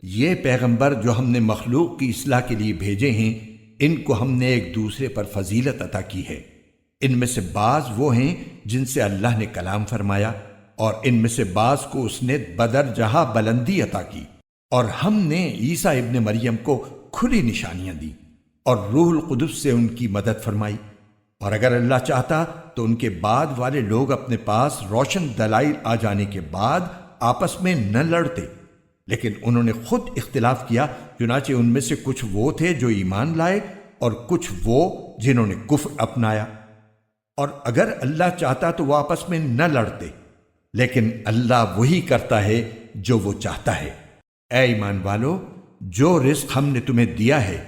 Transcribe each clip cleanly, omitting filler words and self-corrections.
یہ پیغمبر جو ہم نے مخلوق کی اصلاح کے لیے بھیجے ہیں، ان کو ہم نے ایک دوسرے پر فضیلت عطا کی ہے۔ ان میں سے بعض وہ ہیں جن سے اللہ نے کلام فرمایا، اور ان میں سے بعض کو اس نے بدرجہ بلندی عطا کی، اور ہم نے عیسیٰ ابن مریم کو کھلی نشانیاں دی اور روح القدس سے ان کی مدد فرمائی۔ اور اگر اللہ چاہتا تو ان کے بعد والے لوگ اپنے پاس روشن دلائل آ جانے کے بعد آپس میں نہ لڑتے، لیکن انہوں نے خود اختلاف کیا، چنانچہ ان میں سے کچھ وہ تھے جو ایمان لائے اور کچھ وہ جنہوں نے کفر اپنایا۔ اور اگر اللہ چاہتا تو وہ آپس میں نہ لڑتے، لیکن اللہ وہی کرتا ہے جو وہ چاہتا ہے۔ اے ایمان والو، جو رزق ہم نے تمہیں دیا ہے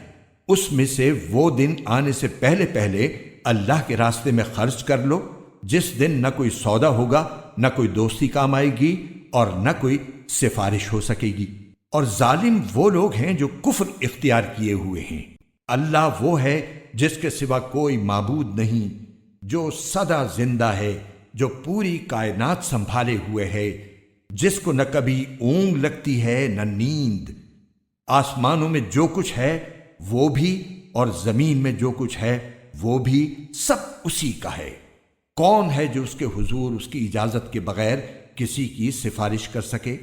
اس میں سے وہ دن آنے سے پہلے پہلے اللہ کے راستے میں خرچ کر لو، جس دن نہ کوئی سودا ہوگا، نہ کوئی دوستی کام آئے گی اور نہ کوئی سفارش ہو سکے گی۔ اور ظالم وہ لوگ ہیں جو کفر اختیار کیے ہوئے ہیں۔ اللہ وہ ہے جس کے سوا کوئی معبود نہیں، جو سدا زندہ ہے، جو پوری کائنات سنبھالے ہوئے ہے، جس کو نہ کبھی اونگ لگتی ہے نہ نیند۔ آسمانوں میں جو کچھ ہے وہ بھی، اور زمین میں جو کچھ ہے وہ بھی، سب اسی کا ہے۔ کون ہے جو اس کے حضور اس کی اجازت کے بغیر کسی کی سفارش کر سکے؟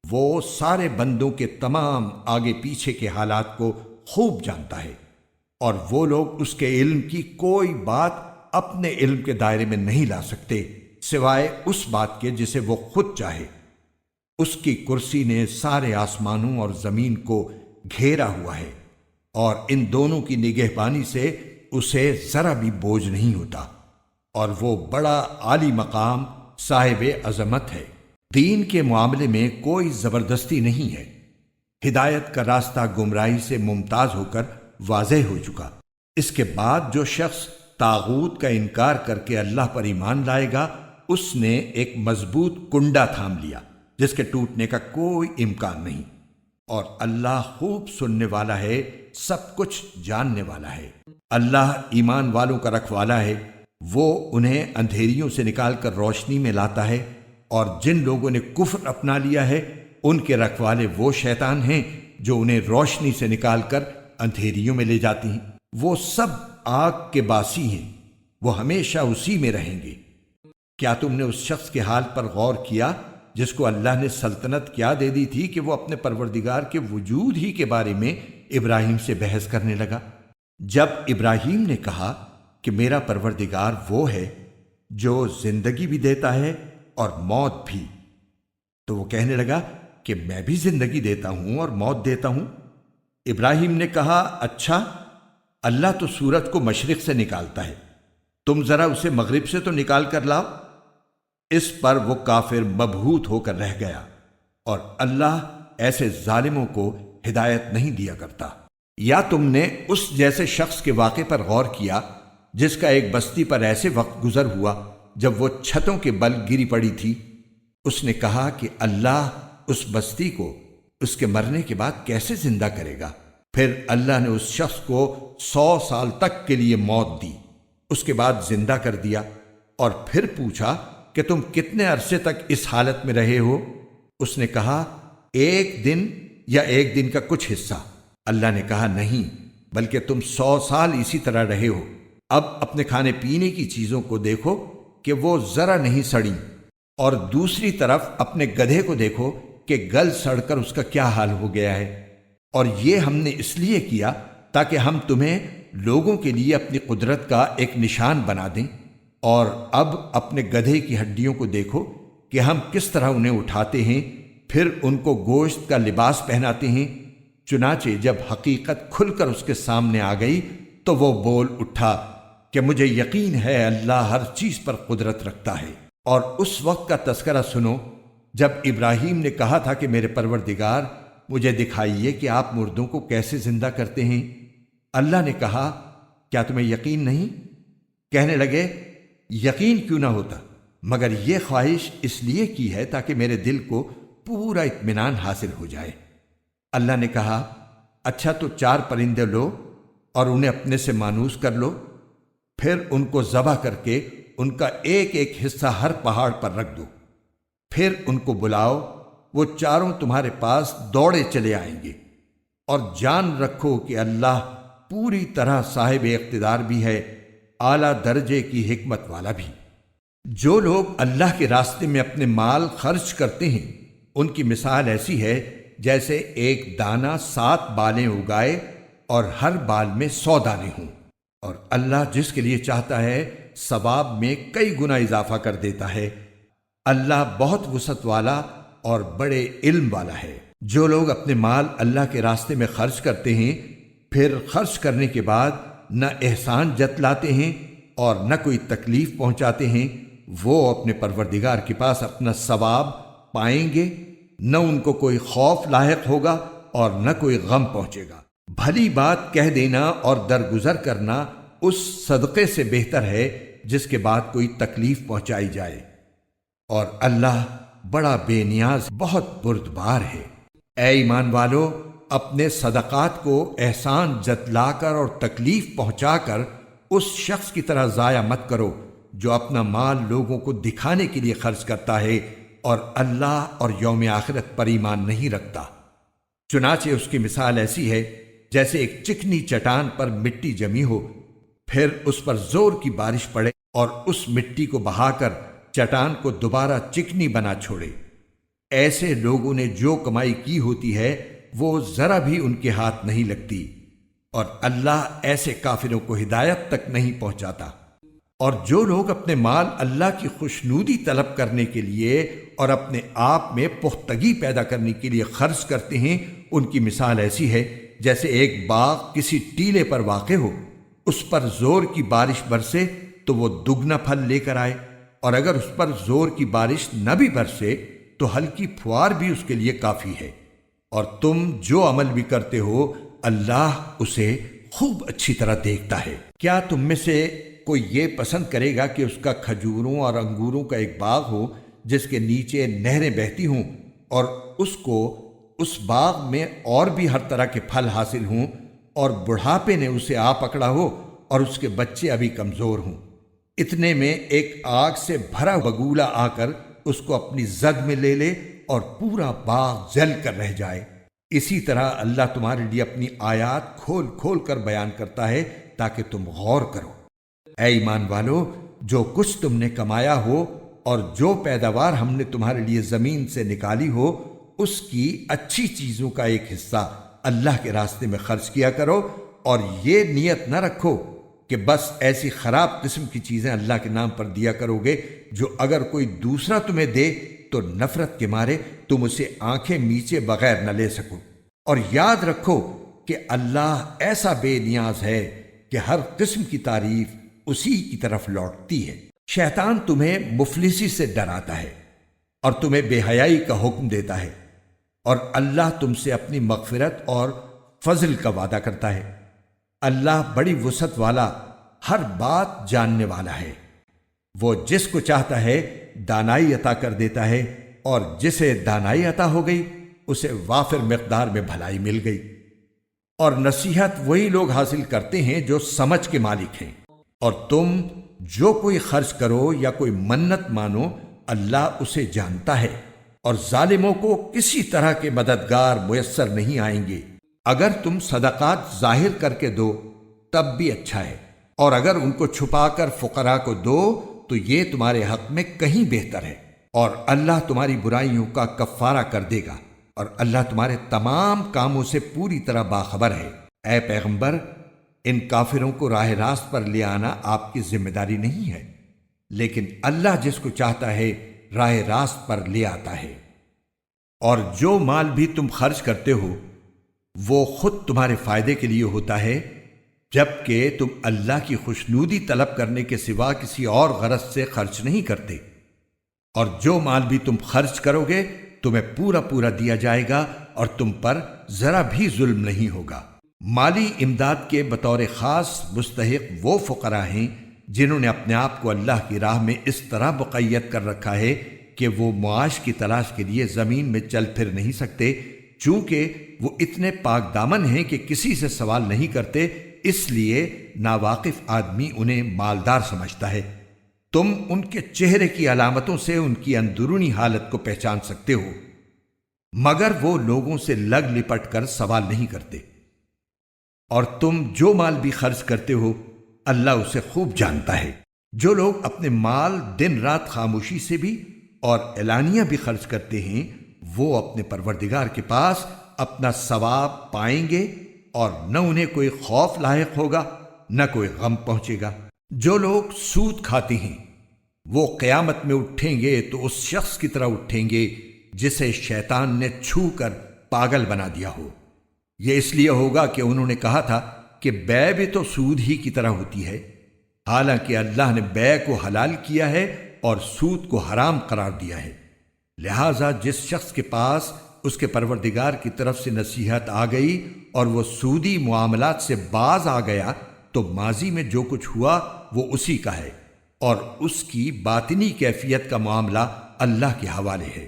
وہ سارے بندوں کے تمام آگے پیچھے کے حالات کو خوب جانتا ہے، اور وہ لوگ اس کے علم کی کوئی بات اپنے علم کے دائرے میں نہیں لا سکتے سوائے اس بات کے جسے وہ خود چاہے۔ اس کی کرسی نے سارے آسمانوں اور زمین کو گھیرا ہوا ہے، اور ان دونوں کی نگہبانی سے اسے ذرا بھی بوجھ نہیں ہوتا، اور وہ بڑا عالی مقام صاحب عظمت ہے۔ دین کے معاملے میں کوئی زبردستی نہیں ہے۔ ہدایت کا راستہ گمراہی سے ممتاز ہو کر واضح ہو چکا۔ اس کے بعد جو شخص طاغوت کا انکار کر کے اللہ پر ایمان لائے گا، اس نے ایک مضبوط کنڈا تھام لیا جس کے ٹوٹنے کا کوئی امکان نہیں، اور اللہ خوب سننے والا ہے، سب کچھ جاننے والا ہے۔ اللہ ایمان والوں کا رکھوالا ہے، وہ انہیں اندھیریوں سے نکال کر روشنی میں لاتا ہے، اور جن لوگوں نے کفر اپنا لیا ہے ان کے رکھوالے وہ شیطان ہیں جو انہیں روشنی سے نکال کر اندھیریوں میں لے جاتی ہیں۔ وہ سب آگ کے باسی ہیں، وہ ہمیشہ اسی میں رہیں گے۔ کیا تم نے اس شخص کے حال پر غور کیا جس کو اللہ نے سلطنت کیا دے دی تھی کہ وہ اپنے پروردگار کے وجود ہی کے بارے میں ابراہیم سے بحث کرنے لگا؟ جب ابراہیم نے کہا کہ میرا پروردگار وہ ہے جو زندگی بھی دیتا ہے اور موت بھی، تو وہ کہنے لگا کہ میں بھی زندگی دیتا ہوں اور موت دیتا ہوں۔ ابراہیم نے کہا، اچھا، اللہ تو سورج کو مشرق سے نکالتا ہے، تم ذرا اسے مغرب سے تو نکال کر لاؤ۔ اس پر وہ کافر مبہوت ہو کر رہ گیا، اور اللہ ایسے ظالموں کو ہدایت نہیں دیا کرتا۔ یا تم نے اس جیسے شخص کے واقعے پر غور کیا جس کا ایک بستی پر ایسے وقت گزر ہوا جب وہ چھتوں کے بل گری پڑی تھی؟ اس نے کہا کہ اللہ اس بستی کو اس کے مرنے کے بعد کیسے زندہ کرے گا؟ پھر اللہ نے اس شخص کو 100 سال تک کے لیے موت دی، اس کے بعد زندہ کر دیا، اور پھر پوچھا کہ تم کتنے عرصے تک اس حالت میں رہے ہو؟ اس نے کہا، 1 دن یا 1 دن کا کچھ حصہ۔ اللہ نے کہا، نہیں، بلکہ تم 100 سال اسی طرح رہے ہو۔ اب اپنے کھانے پینے کی چیزوں کو دیکھو کہ وہ ذرا نہیں سڑیں، اور دوسری طرف اپنے گدھے کو دیکھو کہ گل سڑ کر اس کا کیا حال ہو گیا ہے۔ اور یہ ہم نے اس لیے کیا تاکہ ہم تمہیں لوگوں کے لیے اپنی قدرت کا ایک نشان بنا دیں۔ اور اب اپنے گدھے کی ہڈیوں کو دیکھو کہ ہم کس طرح انہیں اٹھاتے ہیں، پھر ان کو گوشت کا لباس پہناتے ہیں۔ چنانچہ جب حقیقت کھل کر اس کے سامنے آ گئی تو وہ بول اٹھا کہ مجھے یقین ہے اللہ ہر چیز پر قدرت رکھتا ہے۔ اور اس وقت کا تذکرہ سنو جب ابراہیم نے کہا تھا کہ میرے پروردگار، مجھے دکھائیے کہ آپ مردوں کو کیسے زندہ کرتے ہیں۔ اللہ نے کہا، کیا تمہیں یقین نہیں؟ کہنے لگے، یقین کیوں نہ ہوتا، مگر یہ خواہش اس لیے کی ہے تاکہ میرے دل کو پورا اطمینان حاصل ہو جائے۔ اللہ نے کہا، اچھا تو 4 پرندے لو اور انہیں اپنے سے مانوس کر لو، پھر ان کو ذبح کر کے ان کا ایک ایک حصہ ہر پہاڑ پر رکھ دو، پھر ان کو بلاؤ وہ چاروں تمہارے پاس دوڑے چلے آئیں گے۔ اور جان رکھو کہ اللہ پوری طرح صاحب اقتدار بھی ہے، اعلیٰ درجے کی حکمت والا بھی۔ جو لوگ اللہ کے راستے میں اپنے مال خرچ کرتے ہیں ان کی مثال ایسی ہے جیسے ایک دانہ 7 بالیں اگائے اور ہر بال میں 100 دانے ہوں، اور اللہ جس کے لیے چاہتا ہے ثواب میں کئی گنا اضافہ کر دیتا ہے۔ اللہ بہت وسعت والا اور بڑے علم والا ہے۔ جو لوگ اپنے مال اللہ کے راستے میں خرچ کرتے ہیں پھر خرچ کرنے کے بعد نہ احسان جتلاتے ہیں اور نہ کوئی تکلیف پہنچاتے ہیں، وہ اپنے پروردگار کے پاس اپنا ثواب پائیں گے، نہ ان کو کوئی خوف لاحق ہوگا اور نہ کوئی غم پہنچے گا۔ بھلی بات کہہ دینا اور درگزر کرنا اس صدقے سے بہتر ہے جس کے بعد کوئی تکلیف پہنچائی جائے، اور اللہ بڑا بے نیاز بہت بردبار ہے۔ اے ایمان والو، اپنے صدقات کو احسان جتلا کر اور تکلیف پہنچا کر اس شخص کی طرح ضائع مت کرو جو اپنا مال لوگوں کو دکھانے کے لیے خرچ کرتا ہے اور اللہ اور یوم آخرت پر ایمان نہیں رکھتا۔ چنانچہ اس کی مثال ایسی ہے جیسے ایک چکنی چٹان پر مٹی جمی ہو، پھر اس پر زور کی بارش پڑے اور اس مٹی کو بہا کر چٹان کو دوبارہ چکنی بنا چھوڑے۔ ایسے لوگوں نے جو کمائی کی ہوتی ہے وہ ذرا بھی ان کے ہاتھ نہیں لگتی، اور اللہ ایسے کافروں کو ہدایت تک نہیں پہنچاتا۔ اور جو لوگ اپنے مال اللہ کی خوشنودی طلب کرنے کے لیے اور اپنے آپ میں پختگی پیدا کرنے کے لیے خرچ کرتے ہیں ان کی مثال ایسی ہے جیسے ایک باغ کسی ٹیلے پر واقع ہو، اس پر زور کی بارش برسے تو وہ دگنا پھل لے کر آئے، اور اگر اس پر زور کی بارش نہ بھی برسے تو ہلکی پھوار بھی اس کے لیے کافی ہے۔ اور تم جو عمل بھی کرتے ہو اللہ اسے خوب اچھی طرح دیکھتا ہے۔ کیا تم میں سے کوئی یہ پسند کرے گا کہ اس کا کھجوروں اور انگوروں کا ایک باغ ہو جس کے نیچے نہریں بہتی ہوں، اور اس کو اس باغ میں اور بھی ہر طرح کے پھل حاصل ہوں، اور بڑھاپے نے اسے آ پکڑا ہو اور اس کے بچے ابھی کمزور ہوں؟ اتنے میں ایک آگ سے بھرا بگولا آ کر اس کو اپنی زد میں لے لے اور پورا باغ جل کر رہ جائے۔ اسی طرح اللہ تمہارے لیے اپنی آیات کھول کھول کر بیان کرتا ہے تاکہ تم غور کرو۔ اے ایمان والو، جو کچھ تم نے کمایا ہو اور جو پیداوار ہم نے تمہارے لیے زمین سے نکالی ہو، اس کی اچھی چیزوں کا ایک حصہ اللہ کے راستے میں خرچ کیا کرو، اور یہ نیت نہ رکھو کہ بس ایسی خراب قسم کی چیزیں اللہ کے نام پر دیا کرو گے جو اگر کوئی دوسرا تمہیں دے تو نفرت کے مارے تم اسے آنکھیں میچے بغیر نہ لے سکو۔ اور یاد رکھو کہ اللہ ایسا بے نیاز ہے کہ ہر قسم کی تعریف اسی کی طرف لوٹتی ہے۔ شیطان تمہیں مفلسی سے ڈراتا ہے اور تمہیں بے حیائی کا حکم دیتا ہے، اور اللہ تم سے اپنی مغفرت اور فضل کا وعدہ کرتا ہے۔ اللہ بڑی وسعت والا، ہر بات جاننے والا ہے۔ وہ جس کو چاہتا ہے دانائی عطا کر دیتا ہے، اور جسے دانائی عطا ہو گئی اسے وافر مقدار میں بھلائی مل گئی۔ اور نصیحت وہی لوگ حاصل کرتے ہیں جو سمجھ کے مالک ہیں۔ اور تم جو کوئی خرچ کرو یا کوئی منت مانو اللہ اسے جانتا ہے، اور ظالموں کو کسی طرح کے مددگار میسر نہیں آئیں گے۔ اگر تم صدقات ظاہر کر کے دو تب بھی اچھا ہے، اور اگر ان کو چھپا کر فقراء کو دو تو یہ تمہارے حق میں کہیں بہتر ہے، اور اللہ تمہاری برائیوں کا کفارہ کر دے گا، اور اللہ تمہارے تمام کاموں سے پوری طرح باخبر ہے۔ اے پیغمبر، ان کافروں کو راہ راست پر لے آنا آپ کی ذمہ داری نہیں ہے، لیکن اللہ جس کو چاہتا ہے راہ راست پر لے آتا ہے۔ اور جو مال بھی تم خرچ کرتے ہو وہ خود تمہارے فائدے کے لیے ہوتا ہے، جبکہ تم اللہ کی خوشنودی طلب کرنے کے سوا کسی اور غرض سے خرچ نہیں کرتے۔ اور جو مال بھی تم خرچ کرو گے تمہیں پورا پورا دیا جائے گا، اور تم پر ذرا بھی ظلم نہیں ہوگا۔ مالی امداد کے بطور خاص مستحق وہ فقراء ہیں جنہوں نے اپنے آپ کو اللہ کی راہ میں اس طرح مقید کر رکھا ہے کہ وہ معاش کی تلاش کے لیے زمین میں چل پھر نہیں سکتے، چونکہ وہ اتنے پاک دامن ہیں کہ کسی سے سوال نہیں کرتے، اس لیے ناواقف آدمی انہیں مالدار سمجھتا ہے۔ تم ان کے چہرے کی علامتوں سے ان کی اندرونی حالت کو پہچان سکتے ہو۔ مگر وہ لوگوں سے لگ لپٹ کر سوال نہیں کرتے، اور تم جو مال بھی خرچ کرتے ہو اللہ اسے خوب جانتا ہے۔ جو لوگ اپنے مال دن رات خاموشی سے بھی اور اعلانیہ بھی خرچ کرتے ہیں وہ اپنے پروردگار کے پاس اپنا ثواب پائیں گے، اور نہ انہیں کوئی خوف لاحق ہوگا نہ کوئی غم پہنچے گا۔ جو لوگ سود کھاتے ہیں وہ قیامت میں اٹھیں گے تو اس شخص کی طرح اٹھیں گے جسے شیطان نے چھو کر پاگل بنا دیا ہو۔ یہ اس لیے ہوگا کہ انہوں نے کہا تھا کہ بے بھی تو سود ہی کی طرح ہوتی ہے، حالانکہ اللہ نے بے کو حلال کیا ہے اور سود کو حرام قرار دیا ہے۔ لہذا جس شخص کے پاس اس کے پروردگار کی طرف سے نصیحت آ گئی اور وہ سودی معاملات سے باز آ گیا تو ماضی میں جو کچھ ہوا وہ اسی کا ہے، اور اس کی باطنی کیفیت کا معاملہ اللہ کے حوالے ہے۔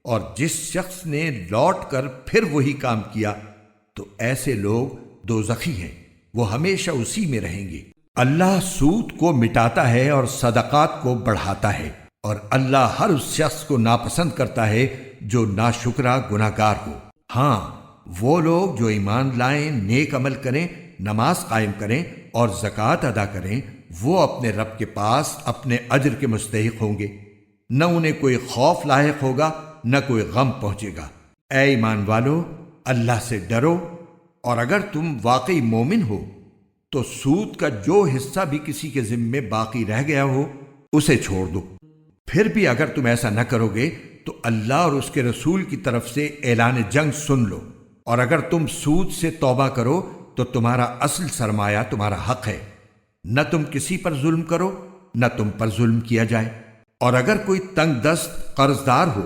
اور جس شخص نے لوٹ کر پھر وہی کام کیا تو ایسے لوگ دوزخی ہیں، وہ ہمیشہ اسی میں رہیں گے۔ اللہ سود کو مٹاتا ہے اور صدقات کو بڑھاتا ہے، اور اللہ ہر اس شخص کو ناپسند کرتا ہے جو ناشکرا گناہگار ہو۔ ہاں، وہ لوگ جو ایمان لائیں، نیک عمل کریں، نماز قائم کریں اور زکوٰۃ ادا کریں، وہ اپنے رب کے پاس اپنے اجر کے مستحق ہوں گے، نہ انہیں کوئی خوف لاحق ہوگا نہ کوئی غم پہنچے گا۔ اے ایمان والو، اللہ سے ڈرو، اور اگر تم واقعی مومن ہو تو سود کا جو حصہ بھی کسی کے ذمے باقی رہ گیا ہو اسے چھوڑ دو۔ پھر بھی اگر تم ایسا نہ کرو گے تو اللہ اور اس کے رسول کی طرف سے اعلان جنگ سن لو، اور اگر تم سود سے توبہ کرو تو تمہارا اصل سرمایہ تمہارا حق ہے، نہ تم کسی پر ظلم کرو نہ تم پر ظلم کیا جائے۔ اور اگر کوئی تنگ دست قرض دار ہو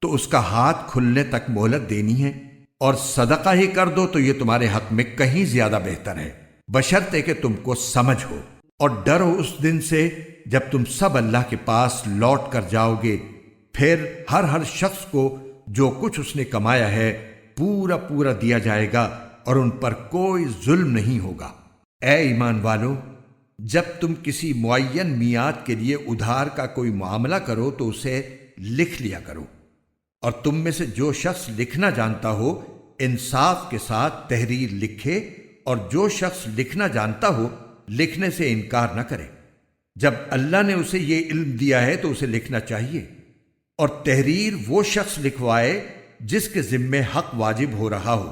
تو اس کا ہاتھ کھلنے تک مہلت دینی ہے، اور صدقہ ہی کر دو تو یہ تمہارے حق میں کہیں زیادہ بہتر ہے، بشرطے کہ تم کو سمجھ ہو۔ اور ڈرو اس دن سے جب تم سب اللہ کے پاس لوٹ کر جاؤ گے، پھر ہر شخص کو جو کچھ اس نے کمایا ہے پورا پورا دیا جائے گا، اور ان پر کوئی ظلم نہیں ہوگا۔ اے ایمان والو، جب تم کسی معین میعاد کے لیے ادھار کا کوئی معاملہ کرو تو اسے لکھ لیا کرو، اور تم میں سے جو شخص لکھنا جانتا ہو انصاف کے ساتھ تحریر لکھے، اور جو شخص لکھنا جانتا ہو لکھنے سے انکار نہ کرے۔ جب اللہ نے اسے یہ علم دیا ہے تو اسے لکھنا چاہیے، اور تحریر وہ شخص لکھوائے جس کے ذمے حق واجب ہو رہا ہو،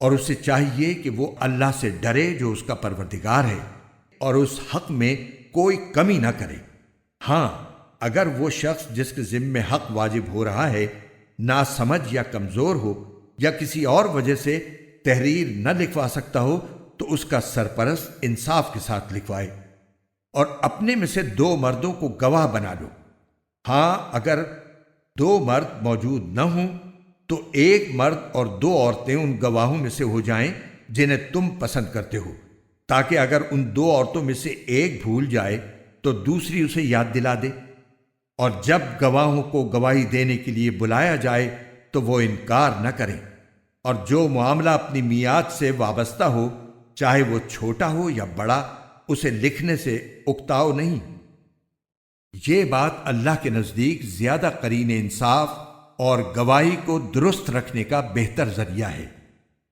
اور اسے چاہیے کہ وہ اللہ سے ڈرے جو اس کا پروردگار ہے، اور اس حق میں کوئی کمی نہ کرے۔ ہاں، اگر وہ شخص جس کے ذمے حق واجب ہو رہا ہے ناسمجھ یا کمزور ہو یا کسی اور وجہ سے تحریر نہ لکھوا سکتا ہو تو اس کا سرپرست انصاف کے ساتھ لکھوائے، اور اپنے میں سے 2 مردوں کو گواہ بنا لو۔ ہاں، اگر 2 مرد موجود نہ ہوں تو 1 مرد اور 2 عورتیں ان گواہوں میں سے ہو جائیں جنہیں تم پسند کرتے ہو، تاکہ اگر ان 2 عورتوں میں سے ایک بھول جائے تو دوسری اسے یاد دلا دے۔ اور جب گواہوں کو گواہی دینے کے لیے بلایا جائے تو وہ انکار نہ کریں، اور جو معاملہ اپنی میعاد سے وابستہ ہو چاہے وہ چھوٹا ہو یا بڑا اسے لکھنے سے اکتاؤ نہیں۔ یہ بات اللہ کے نزدیک زیادہ قرین انصاف اور گواہی کو درست رکھنے کا بہتر ذریعہ ہے،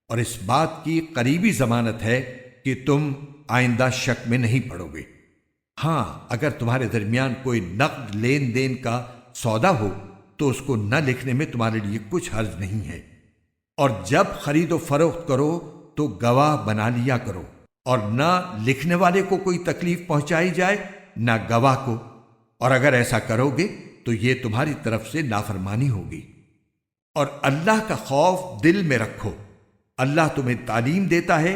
اور اس بات کی قریبی ضمانت ہے کہ تم آئندہ شک میں نہیں پڑو گے۔ ہاں، اگر تمہارے درمیان کوئی نقد لین دین کا سودا ہو تو اس کو نہ لکھنے میں تمہارے لیے کچھ حرج نہیں ہے، اور جب خرید و فروخت کرو تو گواہ بنا لیا کرو، اور نہ لکھنے والے کو کوئی تکلیف پہنچائی جائے نہ گواہ کو، اور اگر ایسا کرو گے تو یہ تمہاری طرف سے نافرمانی ہوگی۔ اور اللہ کا خوف دل میں رکھو، اللہ تمہیں تعلیم دیتا ہے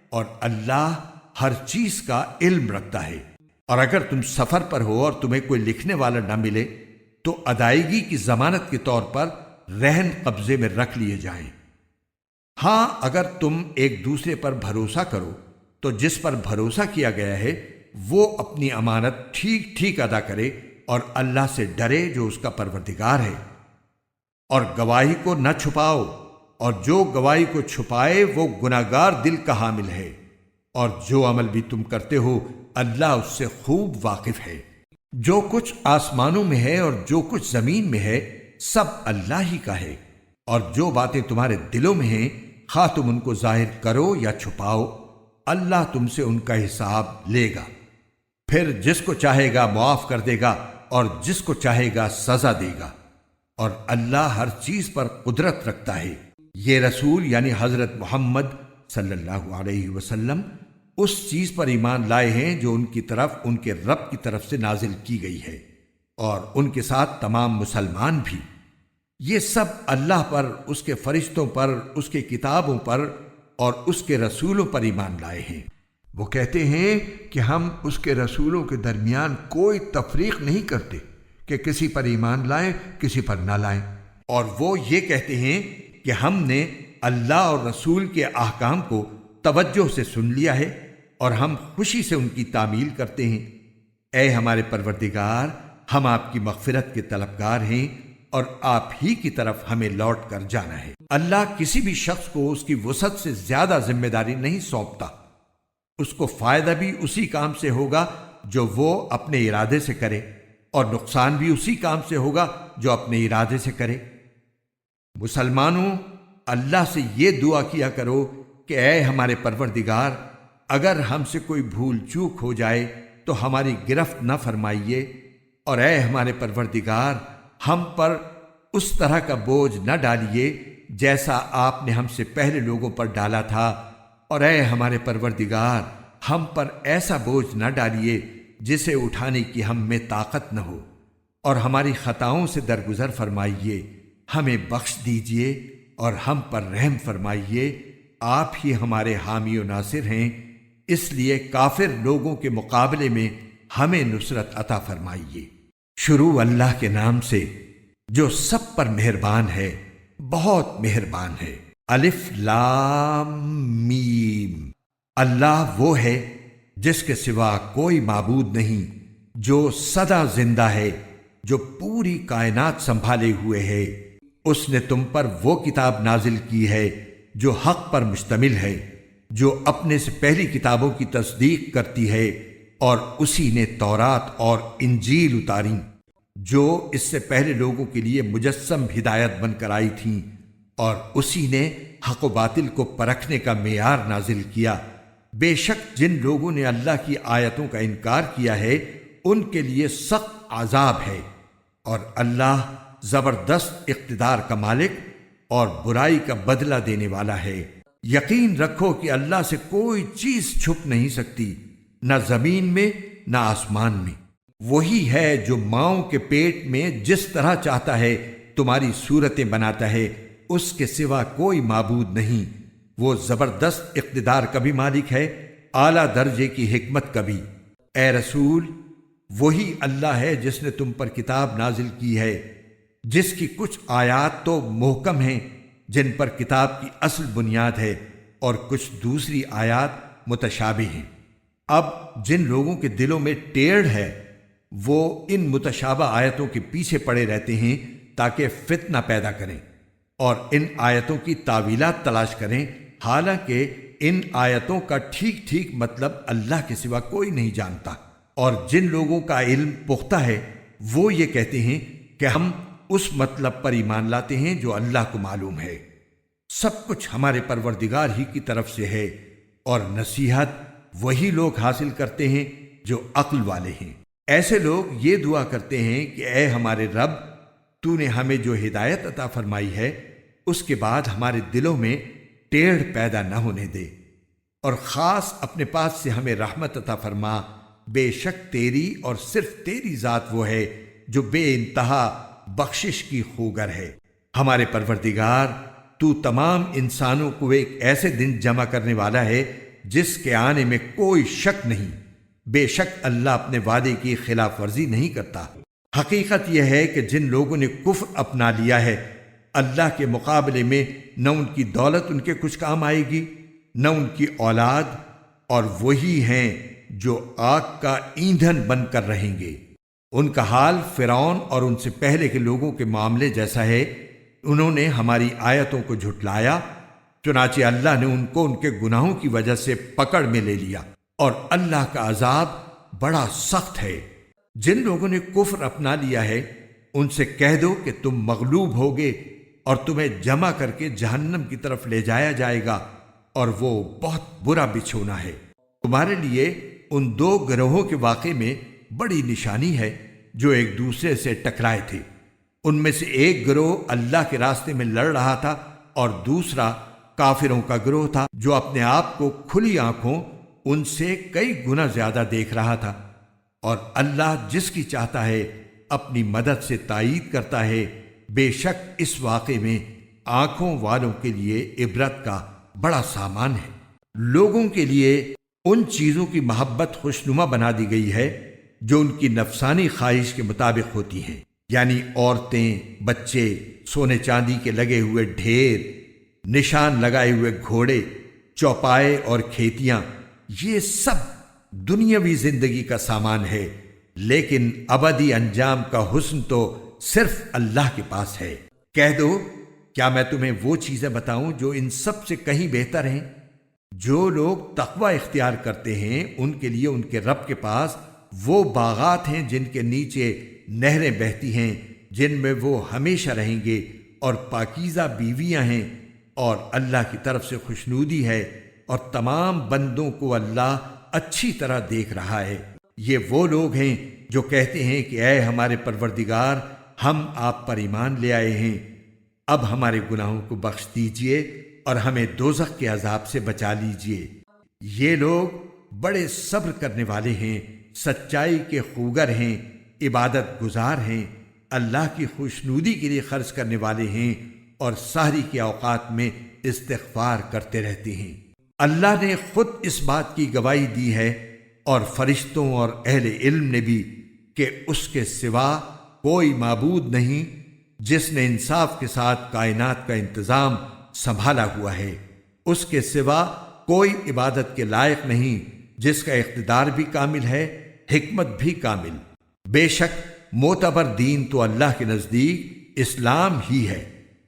اور اللہ ہر چیز کا علم رکھتا ہے۔ اور اگر تم سفر پر ہو اور تمہیں کوئی لکھنے والا نہ ملے تو ادائیگی کی ضمانت کے طور پر رہن قبضے میں رکھ لیے جائیں۔ ہاں، اگر تم ایک دوسرے پر بھروسہ کرو تو جس پر بھروسہ کیا گیا ہے وہ اپنی امانت ٹھیک ٹھیک ادا کرے، اور اللہ سے ڈرے جو اس کا پروردگار ہے۔ اور گواہی کو نہ چھپاؤ، اور جو گواہی کو چھپائے وہ گناہگار دل کا حامل ہے، اور جو عمل بھی تم کرتے ہو اللہ اس سے خوب واقف ہے۔ جو کچھ آسمانوں میں ہے اور جو کچھ زمین میں ہے سب اللہ ہی کا ہے، اور جو باتیں تمہارے دلوں میں ہیں خواہ تم ان کو ظاہر کرو یا چھپاؤ، اللہ تم سے ان کا حساب لے گا۔ پھر جس کو چاہے گا معاف کر دے گا اور جس کو چاہے گا سزا دے گا، اور اللہ ہر چیز پر قدرت رکھتا ہے۔ یہ رسول یعنی حضرت محمد صلی اللہ علیہ وسلم اس چیز پر ایمان لائے ہیں جو ان کی طرف ان کے رب کی طرف سے نازل کی گئی ہے، اور ان کے ساتھ تمام مسلمان بھی۔ یہ سب اللہ پر، اس کے فرشتوں پر، اس کے کتابوں پر اور اس کے رسولوں پر ایمان لائے ہیں۔ وہ کہتے ہیں کہ ہم اس کے رسولوں کے درمیان کوئی تفریق نہیں کرتے کہ کسی پر ایمان لائیں کسی پر نہ لائیں، اور وہ یہ کہتے ہیں کہ ہم نے اللہ اور رسول کے احکام کو توجہ سے سن لیا ہے اور ہم خوشی سے ان کی تعمیل کرتے ہیں۔ اے ہمارے پروردگار، ہم آپ کی مغفرت کے طلبگار ہیں اور آپ ہی کی طرف ہمیں لوٹ کر جانا ہے۔ اللہ کسی بھی شخص کو اس کی وسعت سے زیادہ ذمہ داری نہیں سونپتا۔ اس کو فائدہ بھی اسی کام سے ہوگا جو وہ اپنے ارادے سے کرے، اور نقصان بھی اسی کام سے ہوگا جو اپنے ارادے سے کرے۔ مسلمانوں، اللہ سے یہ دعا کیا کرو کہ اے ہمارے پروردگار، اگر ہم سے کوئی بھول چوک ہو جائے تو ہماری گرفت نہ فرمائیے، اور اے ہمارے پروردگار، ہم پر اس طرح کا بوجھ نہ ڈالیے جیسا آپ نے ہم سے پہلے لوگوں پر ڈالا تھا، اور اے ہمارے پروردگار، ہم پر ایسا بوجھ نہ ڈالیے جسے اٹھانے کی ہم میں طاقت نہ ہو، اور ہماری خطاؤں سے درگزر فرمائیے، ہمیں بخش دیجئے اور ہم پر رحم فرمائیے، آپ ہی ہمارے حامی و ناصر ہیں، اس لیے کافر لوگوں کے مقابلے میں ہمیں نصرت عطا فرمائیے۔ شروع اللہ کے نام سے جو سب پر مہربان ہے، بہت مہربان ہے۔ الف لام میم۔ اللہ وہ ہے جس کے سوا کوئی معبود نہیں، جو سدا زندہ ہے، جو پوری کائنات سنبھالے ہوئے ہے۔ اس نے تم پر وہ کتاب نازل کی ہے جو حق پر مشتمل ہے، جو اپنے سے پہلی کتابوں کی تصدیق کرتی ہے، اور اسی نے تورات اور انجیل اتاری جو اس سے پہلے لوگوں کے لیے مجسم ہدایت بن کر آئی تھیں، اور اسی نے حق و باطل کو پرکھنے کا معیار نازل کیا۔ بے شک جن لوگوں نے اللہ کی آیتوں کا انکار کیا ہے ان کے لیے سخت عذاب ہے، اور اللہ زبردست اقتدار کا مالک اور برائی کا بدلہ دینے والا ہے۔ یقین رکھو کہ اللہ سے کوئی چیز چھپ نہیں سکتی، نہ زمین میں نہ آسمان میں۔ وہی ہے جو ماؤں کے پیٹ میں جس طرح چاہتا ہے تمہاری صورتیں بناتا ہے، اس کے سوا کوئی معبود نہیں۔ وہ زبردست اقتدار کا بھی مالک ہے، اعلیٰ درجے کی حکمت کا بھی۔ اے رسول، وہی اللہ ہے جس نے تم پر کتاب نازل کی ہے، جس کی کچھ آیات تو محکم ہیں جن پر کتاب کی اصل بنیاد ہے، اور کچھ دوسری آیات متشابہ ہیں۔ اب جن لوگوں کے دلوں میں ٹیڑھ ہے وہ ان متشابہ آیتوں کے پیچھے پڑے رہتے ہیں تاکہ فتنہ پیدا کریں اور ان آیتوں کی تعویلات تلاش کریں، حالانکہ ان آیتوں کا ٹھیک ٹھیک مطلب اللہ کے سوا کوئی نہیں جانتا۔ اور جن لوگوں کا علم پختہ ہے وہ یہ کہتے ہیں کہ ہم اس مطلب پر ایمان لاتے ہیں جو اللہ کو معلوم ہے۔ سب کچھ ہمارے پروردگار ہی کی طرف سے ہے، اور نصیحت وہی لوگ حاصل کرتے ہیں جو عقل والے ہیں۔ ایسے لوگ یہ دعا کرتے ہیں کہ اے ہمارے رب، تو نے ہمیں جو ہدایت عطا فرمائی ہے اس کے بعد ہمارے دلوں میں ٹیڑھ پیدا نہ ہونے دے، اور خاص اپنے پاس سے ہمیں رحمت عطا فرما۔ بے شک تیری اور صرف تیری ذات وہ ہے جو بے انتہا بخشش کی خوگر ہے۔ ہمارے پروردگار، تو تمام انسانوں کو ایک ایسے دن جمع کرنے والا ہے جس کے آنے میں کوئی شک نہیں۔ بے شک اللہ اپنے وعدے کی خلاف ورزی نہیں کرتا۔ حقیقت یہ ہے کہ جن لوگوں نے کفر اپنا لیا ہے، اللہ کے مقابلے میں نہ ان کی دولت ان کے کچھ کام آئے گی، نہ ان کی اولاد، اور وہی ہیں جو آگ کا ایندھن بن کر رہیں گے۔ ان کا حال فرعون اور ان سے پہلے کے لوگوں کے معاملے جیسا ہے۔ انہوں نے ہماری آیتوں کو جھٹلایا، چنانچہ اللہ نے ان کو ان کے گناہوں کی وجہ سے پکڑ میں لے لیا، اور اللہ کا عذاب بڑا سخت ہے۔ جن لوگوں نے کفر اپنا لیا ہے ان سے کہہ دو کہ تم مغلوب ہوگے، اور تمہیں جمع کر کے جہنم کی طرف لے جایا جائے گا، اور وہ بہت برا بچھونا ہے۔ تمہارے لیے ان دو گروہوں کے واقعے میں بڑی نشانی ہے جو ایک دوسرے سے ٹکرائے تھے۔ ان میں سے ایک گروہ اللہ کے راستے میں لڑ رہا تھا اور دوسرا کافروں کا گروہ تھا جو اپنے آپ کو کھلی آنکھوں ان سے کئی گنا زیادہ دیکھ رہا تھا، اور اللہ جس کی چاہتا ہے اپنی مدد سے تائید کرتا ہے۔ بے شک اس واقعے میں آنکھوں والوں کے لیے عبرت کا بڑا سامان ہے۔ لوگوں کے لیے ان چیزوں کی محبت خوشنما بنا دی گئی ہے جو ان کی نفسانی خواہش کے مطابق ہوتی ہیں، یعنی عورتیں، بچے، سونے چاندی کے لگے ہوئے ڈھیر، نشان لگائے ہوئے گھوڑے، چوپائے اور کھیتیاں، یہ سب دنیاوی زندگی کا سامان ہے، لیکن ابدی انجام کا حسن تو صرف اللہ کے پاس ہے۔ کہہ دو، کیا میں تمہیں وہ چیزیں بتاؤں جو ان سب سے کہیں بہتر ہیں؟ جو لوگ تقوی اختیار کرتے ہیں ان کے لیے ان کے رب کے پاس وہ باغات ہیں جن کے نیچے نہریں بہتی ہیں، جن میں وہ ہمیشہ رہیں گے، اور پاکیزہ بیویاں ہیں، اور اللہ کی طرف سے خوشنودی ہے، اور تمام بندوں کو اللہ اچھی طرح دیکھ رہا ہے۔ یہ وہ لوگ ہیں جو کہتے ہیں کہ اے ہمارے پروردگار، ہم آپ پر ایمان لے آئے ہیں، اب ہمارے گناہوں کو بخش دیجئے اور ہمیں دوزخ کے عذاب سے بچا لیجئے۔ یہ لوگ بڑے صبر کرنے والے ہیں، سچائی کے خوگر ہیں، عبادت گزار ہیں، اللہ کی خوشنودی کے لیے خرچ کرنے والے ہیں، اور سحری کے اوقات میں استغفار کرتے رہتے ہیں۔ اللہ نے خود اس بات کی گواہی دی ہے، اور فرشتوں اور اہل علم نے بھی، کہ اس کے سوا کوئی معبود نہیں جس نے انصاف کے ساتھ کائنات کا انتظام سنبھالا ہوا ہے۔ اس کے سوا کوئی عبادت کے لائق نہیں جس کا اقتدار بھی کامل ہے، حکمت بھی کامل۔ بے شک معتبر دین تو اللہ کے نزدیک اسلام ہی ہے،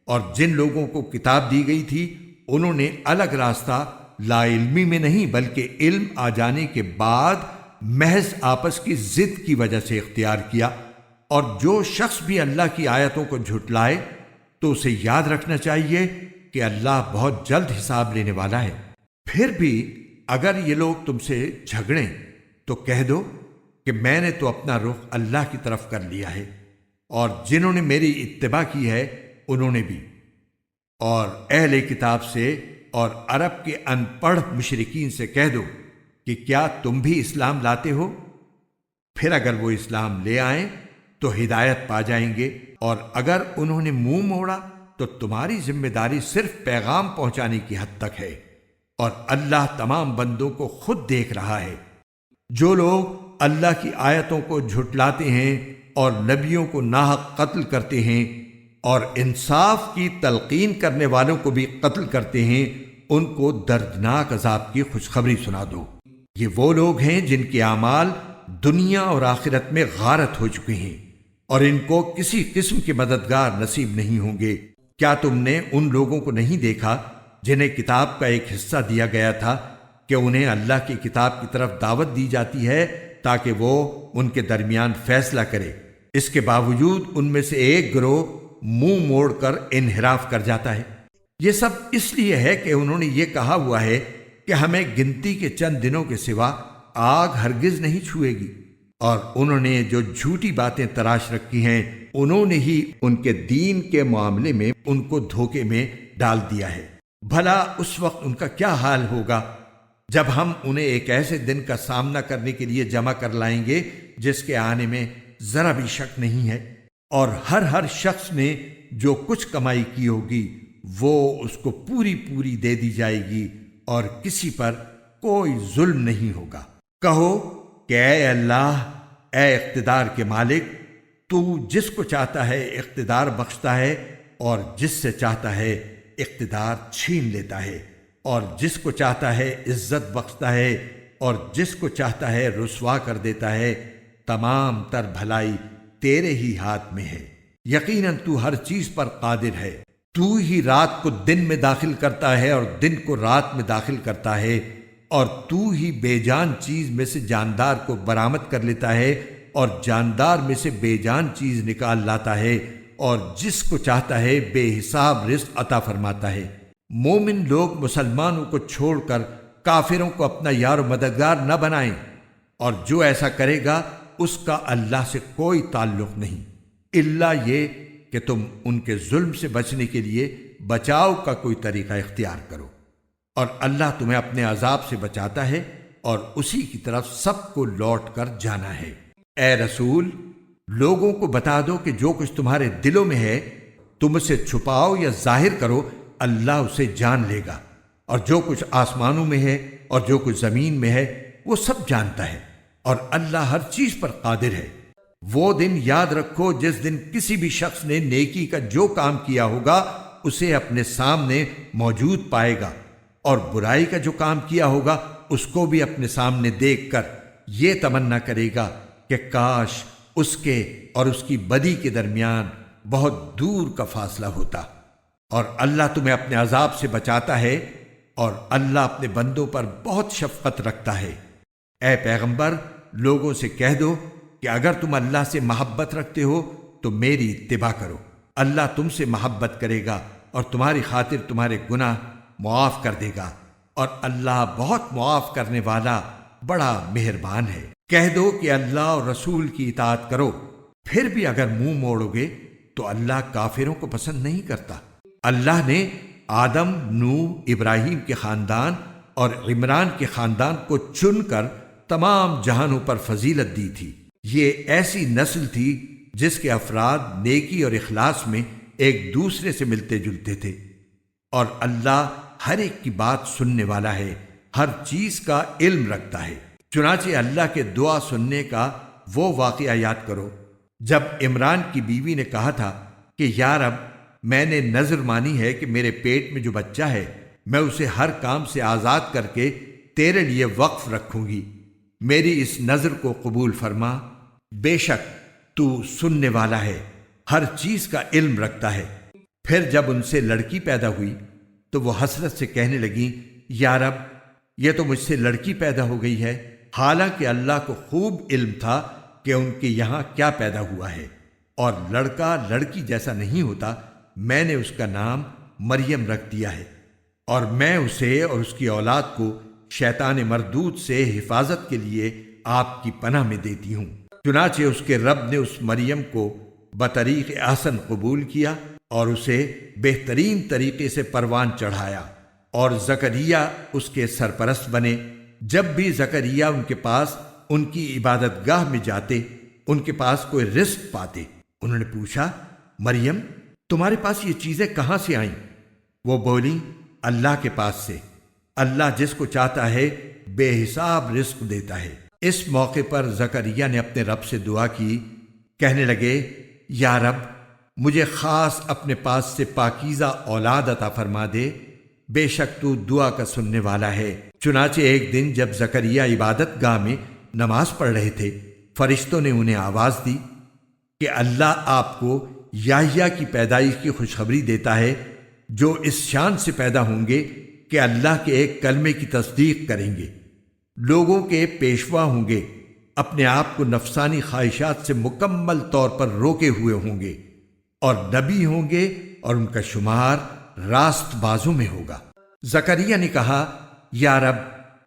اور جن لوگوں کو کتاب دی گئی تھی انہوں نے الگ راستہ لا علمی میں نہیں بلکہ علم آ جانے کے بعد محض آپس کی ضد کی وجہ سے اختیار کیا، اور جو شخص بھی اللہ کی آیتوں کو جھٹلائے تو اسے یاد رکھنا چاہیے کہ اللہ بہت جلد حساب لینے والا ہے۔ پھر بھی اگر یہ لوگ تم سے جھگڑیں تو کہہ دو کہ میں نے تو اپنا رخ اللہ کی طرف کر لیا ہے، اور جنہوں نے میری اتباع کی ہے انہوں نے بھی، اور اہل کتاب سے اور عرب کے ان پڑھ مشرکین سے کہہ دو کہ کیا تم بھی اسلام لاتے ہو؟ پھر اگر وہ اسلام لے آئیں تو ہدایت پا جائیں گے، اور اگر انہوں نے منہ موڑا تو تمہاری ذمہ داری صرف پیغام پہنچانے کی حد تک ہے، اور اللہ تمام بندوں کو خود دیکھ رہا ہے۔ جو لوگ اللہ کی آیتوں کو جھٹلاتے ہیں اور نبیوں کو ناحق قتل کرتے ہیں اور انصاف کی تلقین کرنے والوں کو بھی قتل کرتے ہیں، ان کو دردناک عذاب کی خوشخبری سنا دو۔ یہ وہ لوگ ہیں جن کے اعمال دنیا اور آخرت میں غارت ہو چکے ہیں، اور ان کو کسی قسم کے مددگار نصیب نہیں ہوں گے۔ کیا تم نے ان لوگوں کو نہیں دیکھا جنہیں کتاب کا ایک حصہ دیا گیا تھا کہ انہیں اللہ کی کتاب کی طرف دعوت دی جاتی ہے تاکہ وہ ان کے درمیان فیصلہ کرے؟ اس کے باوجود ان میں سے ایک گروہ منہ موڑ کر انحراف کر جاتا ہے۔ یہ سب اس لیے ہے کہ انہوں نے یہ کہا ہوا ہے کہ ہمیں گنتی کے چند دنوں کے سوا آگ ہرگز نہیں چھوئے گی، اور انہوں نے جو جھوٹی باتیں تراش رکھی ہیں انہوں نے ہی ان کے دین کے معاملے میں ان کو دھوکے میں ڈال دیا ہے۔ بھلا اس وقت ان کا کیا حال ہوگا جب ہم انہیں ایک ایسے دن کا سامنا کرنے کے لیے جمع کر لائیں گے جس کے آنے میں ذرا بھی شک نہیں ہے، اور ہر شخص نے جو کچھ کمائی کی ہوگی وہ اس کو پوری پوری دے دی جائے گی، اور کسی پر کوئی ظلم نہیں ہوگا۔ کہو کہ اے اللہ، اے اقتدار کے مالک، تو جس کو چاہتا ہے اقتدار بخشتا ہے، اور جس سے چاہتا ہے اقتدار چھین لیتا ہے، اور جس کو چاہتا ہے عزت بخشتا ہے، اور جس کو چاہتا ہے رسوا کر دیتا ہے۔ تمام تر بھلائی تیرے ہی ہاتھ میں ہے، یقیناً تو ہر چیز پر قادر ہے۔ تو ہی رات کو دن میں داخل کرتا ہے اور دن کو رات میں داخل کرتا ہے، اور تو ہی بے جان چیز میں سے جاندار کو برآمد کر لیتا ہے اور جاندار میں سے بے جان چیز نکال لاتا ہے، اور جس کو چاہتا ہے بے حساب رزق عطا فرماتا ہے۔ مومن لوگ مسلمانوں کو چھوڑ کر کافروں کو اپنا یار و مددگار نہ بنائیں، اور جو ایسا کرے گا اس کا اللہ سے کوئی تعلق نہیں، الا یہ کہ تم ان کے ظلم سے بچنے کے لیے بچاؤ کا کوئی طریقہ اختیار کرو، اور اللہ تمہیں اپنے عذاب سے بچاتا ہے اور اسی کی طرف سب کو لوٹ کر جانا ہے۔ اے رسول، لوگوں کو بتا دو کہ جو کچھ تمہارے دلوں میں ہے تم اسے چھپاؤ یا ظاہر کرو، اللہ اسے جان لے گا، اور جو کچھ آسمانوں میں ہے اور جو کچھ زمین میں ہے وہ سب جانتا ہے، اور اللہ ہر چیز پر قادر ہے۔ وہ دن یاد رکھو جس دن کسی بھی شخص نے نیکی کا جو کام کیا ہوگا اسے اپنے سامنے موجود پائے گا، اور برائی کا جو کام کیا ہوگا اس کو بھی اپنے سامنے دیکھ کر یہ تمنا کرے گا کہ کاش اس کے اور اس کی بدی کے درمیان بہت دور کا فاصلہ ہوتا۔ اور اللہ تمہیں اپنے عذاب سے بچاتا ہے، اور اللہ اپنے بندوں پر بہت شفقت رکھتا ہے۔ اے پیغمبر، لوگوں سے کہہ دو کہ اگر تم اللہ سے محبت رکھتے ہو تو میری اتباع کرو، اللہ تم سے محبت کرے گا اور تمہاری خاطر تمہارے گناہ معاف کر دے گا، اور اللہ بہت معاف کرنے والا بڑا مہربان ہے۔ کہہ دو کہ اللہ اور رسول کی اطاعت کرو، پھر بھی اگر منہ موڑو گے تو اللہ کافروں کو پسند نہیں کرتا۔ اللہ نے آدم، نوح، ابراہیم کے خاندان اور عمران کے خاندان کو چن کر تمام جہانوں پر فضیلت دی تھی۔ یہ ایسی نسل تھی جس کے افراد نیکی اور اخلاص میں ایک دوسرے سے ملتے جلتے تھے، اور اللہ ہر ایک کی بات سننے والا ہے، ہر چیز کا علم رکھتا ہے۔ چنانچہ اللہ کے دعا سننے کا وہ واقعہ یاد کرو جب عمران کی بیوی نے کہا تھا کہ یا رب، میں نے نذر مانی ہے کہ میرے پیٹ میں جو بچہ ہے میں اسے ہر کام سے آزاد کر کے تیرے لیے وقف رکھوں گی، میری اس نذر کو قبول فرما، بے شک تو سننے والا ہے، ہر چیز کا علم رکھتا ہے۔ پھر جب ان سے لڑکی پیدا ہوئی تو وہ حسرت سے کہنے لگیں، یا رب، یہ تو مجھ سے لڑکی پیدا ہو گئی ہے، حالانکہ اللہ کو خوب علم تھا کہ ان کے یہاں کیا پیدا ہوا ہے، اور لڑکا لڑکی جیسا نہیں ہوتا، میں نے اس کا نام مریم رکھ دیا ہے، اور میں اسے اور اس کی اولاد کو شیطان مردود سے حفاظت کے لیے آپ کی پناہ میں دیتی ہوں۔ چنانچہ اس کے رب نے اس مریم کو بطریق احسن قبول کیا اور اسے بہترین طریقے سے پروان چڑھایا، اور زکریا اس کے سرپرست بنے۔ جب بھی زکریا ان کے پاس ان کی عبادت گاہ میں جاتے، ان کے پاس کوئی رزق پاتے۔ انہوں نے پوچھا، مریم، تمہارے پاس یہ چیزیں کہاں سے آئیں؟ وہ بولیں، اللہ کے پاس سے، اللہ جس کو چاہتا ہے بے حساب رزق دیتا ہے۔ اس موقع پر زکریا نے اپنے رب سے دعا کی، کہنے لگے، یا رب، مجھے خاص اپنے پاس سے پاکیزہ اولاد عطا فرما دے، بے شک تو دعا کا سننے والا ہے۔ چنانچہ ایک دن جب زکریا عبادت گاہ میں نماز پڑھ رہے تھے، فرشتوں نے انہیں آواز دی کہ اللہ آپ کو یحییٰ کی پیدائش کی خوشخبری دیتا ہے، جو اس شان سے پیدا ہوں گے کہ اللہ کے ایک کلمے کی تصدیق کریں گے، لوگوں کے پیشوا ہوں گے، اپنے آپ کو نفسانی خواہشات سے مکمل طور پر روکے ہوئے ہوں گے، اور نبی ہوں گے، اور ان کا شمار راست بازوں میں ہوگا۔ زکریا نے کہا، یا رب،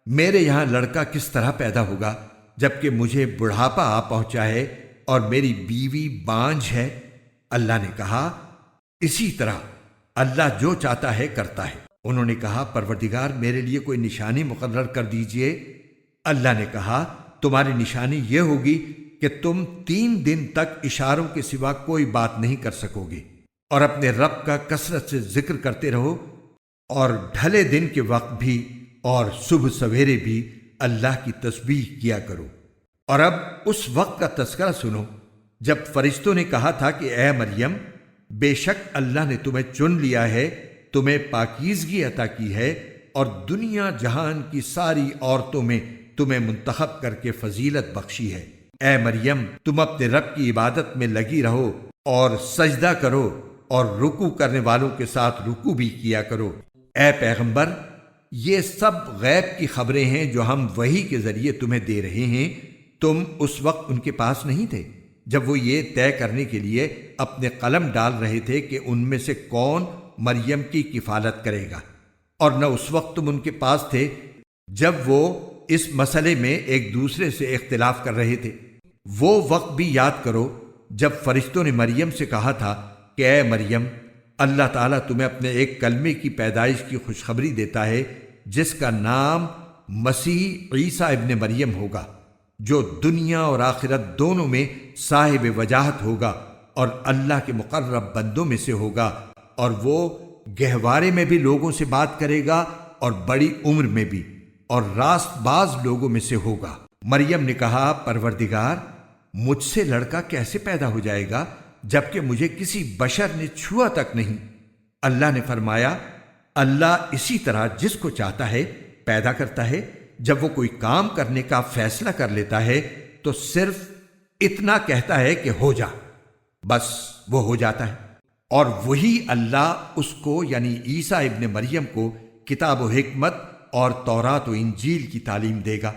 میرے یہاں لڑکا کس طرح پیدا ہوگا جبکہ مجھے بڑھاپا آ پہنچا ہے اور میری بیوی بانجھ ہے؟ اللہ نے کہا، اسی طرح اللہ جو چاہتا ہے کرتا ہے۔ انہوں نے کہا، پروردگار، میرے لیے کوئی نشانی مقرر کر دیجئے۔ اللہ نے کہا، تمہاری نشانی یہ ہوگی کہ تم 3 دن تک اشاروں کے سوا کوئی بات نہیں کر سکو گے، اور اپنے رب کا کثرت سے ذکر کرتے رہو، اور ڈھلے دن کے وقت بھی اور صبح سویرے بھی اللہ کی تسبیح کیا کرو۔ اور اب اس وقت کا تذکرہ سنو جب فرشتوں نے کہا تھا کہ اے مریم، بے شک اللہ نے تمہیں چن لیا ہے، تمہیں پاکیزگی عطا کی ہے، اور دنیا جہان کی ساری عورتوں میں تمہیں منتخب کر کے فضیلت بخشی ہے۔ اے مریم، تم اپنے رب کی عبادت میں لگی رہو اور سجدہ کرو، اور رکوع کرنے والوں کے ساتھ رکوع بھی کیا کرو۔ اے پیغمبر، یہ سب غیب کی خبریں ہیں جو ہم وحی کے ذریعے تمہیں دے رہے ہیں، تم اس وقت ان کے پاس نہیں تھے۔ جب وہ یہ طے کرنے کے لیے اپنے قلم ڈال رہے تھے کہ ان میں سے کون مریم کی کفالت کرے گا، اور نہ اس وقت تم ان کے پاس تھے جب وہ اس مسئلے میں ایک دوسرے سے اختلاف کر رہے تھے۔ وہ وقت بھی یاد کرو جب فرشتوں نے مریم سے کہا تھا کہ اے مریم، اللہ تعالیٰ تمہیں اپنے ایک کلمے کی پیدائش کی خوشخبری دیتا ہے جس کا نام مسیح عیسیٰ ابن مریم ہوگا، جو دنیا اور آخرت دونوں میں صاحب وجاہت ہوگا اور اللہ کے مقرب بندوں میں سے ہوگا، اور وہ گہوارے میں بھی لوگوں سے بات کرے گا اور بڑی عمر میں بھی، اور راست باز لوگوں میں سے ہوگا۔ مریم نے کہا، پروردگار، مجھ سے لڑکا کیسے پیدا ہو جائے گا جبکہ مجھے کسی بشر نے چھوا تک نہیں؟ اللہ نے فرمایا، اللہ اسی طرح جس کو چاہتا ہے پیدا کرتا ہے۔ جب وہ کوئی کام کرنے کا فیصلہ کر لیتا ہے تو صرف اتنا کہتا ہے کہ ہو جا، بس وہ ہو جاتا ہے۔ اور وہی اللہ اس کو یعنی عیسیٰ ابن مریم کو کتاب و حکمت اور تورات و انجیل کی تعلیم دے گا،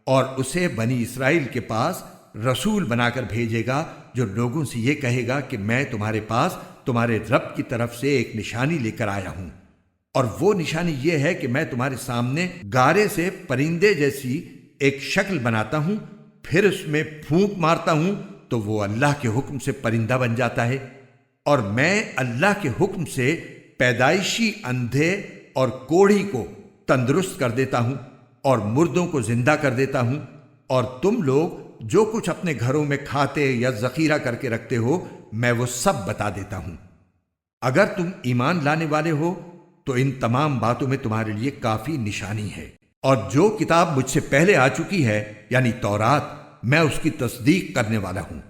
اور اسے بنی اسرائیل کے پاس رسول بنا کر بھیجے گا جو لوگوں سے یہ کہے گا کہ میں تمہارے پاس تمہارے رب کی طرف سے ایک نشانی لے کر آیا ہوں، اور وہ نشانی یہ ہے کہ میں تمہارے سامنے گارے سے پرندے جیسی ایک شکل بناتا ہوں، پھر اس میں پھونک مارتا ہوں تو وہ اللہ کے حکم سے پرندہ بن جاتا ہے، اور میں اللہ کے حکم سے پیدائشی اندھے اور کوڑھی کو تندرست کر دیتا ہوں اور مردوں کو زندہ کر دیتا ہوں، اور تم لوگ جو کچھ اپنے گھروں میں کھاتے یا ذخیرہ کر کے رکھتے ہو میں وہ سب بتا دیتا ہوں۔ اگر تم ایمان لانے والے ہو تو ان تمام باتوں میں تمہارے لیے کافی نشانی ہے، اور جو کتاب مجھ سے پہلے آ چکی ہے یعنی تورات، میں اس کی تصدیق کرنے والا ہوں،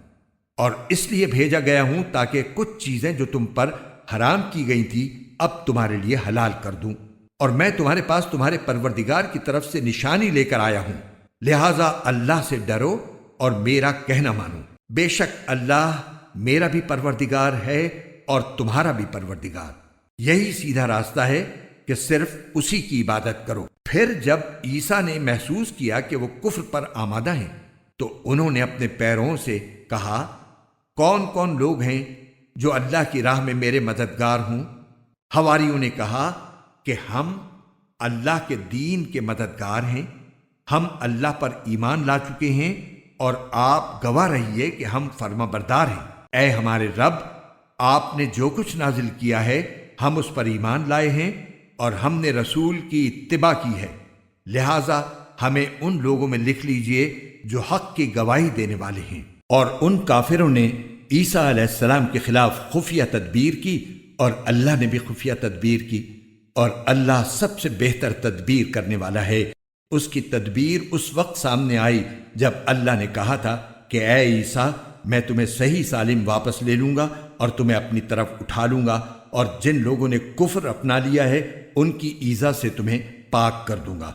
اور اس لیے بھیجا گیا ہوں تاکہ کچھ چیزیں جو تم پر حرام کی گئی تھی اب تمہارے لیے حلال کر دوں، اور میں تمہارے پاس تمہارے پروردگار کی طرف سے نشانی لے کر آیا ہوں، لہٰذا اللہ سے ڈرو اور میرا کہنا مانو۔ بے شک اللہ میرا بھی پروردگار ہے اور تمہارا بھی پروردگار، یہی سیدھا راستہ ہے کہ صرف اسی کی عبادت کرو۔ پھر جب عیسیٰ نے محسوس کیا کہ وہ کفر پر آمادہ ہیں تو انہوں نے اپنے پیروں سے کہا، کون کون لوگ ہیں جو اللہ کی راہ میں میرے مددگار ہوں؟ حواریوں نے کہا کہ ہم اللہ کے دین کے مددگار ہیں، ہم اللہ پر ایمان لا چکے ہیں اور آپ گواہ رہیے کہ ہم فرما بردار ہیں۔ اے ہمارے رب، آپ نے جو کچھ نازل کیا ہے ہم اس پر ایمان لائے ہیں اور ہم نے رسول کی اتباع کی ہے، لہٰذا ہمیں ان لوگوں میں لکھ لیجئے جو حق کی گواہی دینے والے ہیں۔ اور ان کافروں نے عیسیٰ علیہ السلام کے خلاف خفیہ تدبیر کی اور اللہ نے بھی خفیہ تدبیر کی، اور اللہ سب سے بہتر تدبیر کرنے والا ہے۔ اس کی تدبیر اس وقت سامنے آئی جب اللہ نے کہا تھا کہ اے عیسیٰ، میں تمہیں صحیح سالم واپس لے لوں گا اور تمہیں اپنی طرف اٹھا لوں گا، اور جن لوگوں نے کفر اپنا لیا ہے ان کی ایذا سے تمہیں پاک کر دوں گا،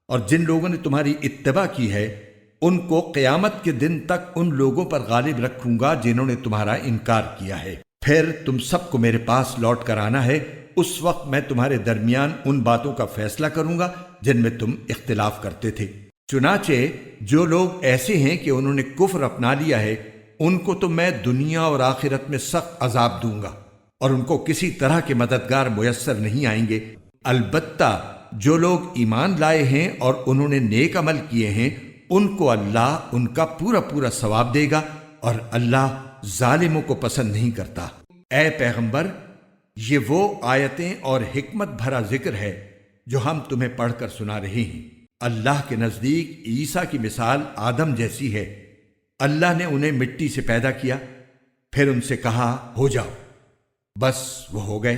اور جن لوگوں نے تمہاری اتباع کی ہے ان کو قیامت کے دن تک ان لوگوں پر غالب رکھوں گا جنہوں نے تمہارا انکار کیا ہے۔ پھر تم سب کو میرے پاس لوٹ کر آنا ہے، اس وقت میں تمہارے درمیان ان باتوں کا فیصلہ کروں گا جن میں تم اختلاف کرتے تھے۔ چنانچہ جو لوگ ایسے ہیں کہ انہوں نے کفر اپنا لیا ہے ان کو تو میں دنیا اور آخرت میں سخت عذاب دوں گا، اور ان کو کسی طرح کے مددگار میسر نہیں آئیں گے۔ البتہ جو لوگ ایمان لائے ہیں اور انہوں نے نیک عمل کیے ہیں ان کو اللہ ان کا پورا پورا ثواب دے گا، اور اللہ ظالموں کو پسند نہیں کرتا۔ اے پیغمبر، یہ وہ آیتیں اور حکمت بھرا ذکر ہے جو ہم تمہیں پڑھ کر سنا رہے ہیں۔ اللہ کے نزدیک عیسیٰ کی مثال آدم جیسی ہے۔ اللہ نے انہیں مٹی سے پیدا کیا، پھر ان سے کہا ہو جاؤ، بس وہ ہو گئے۔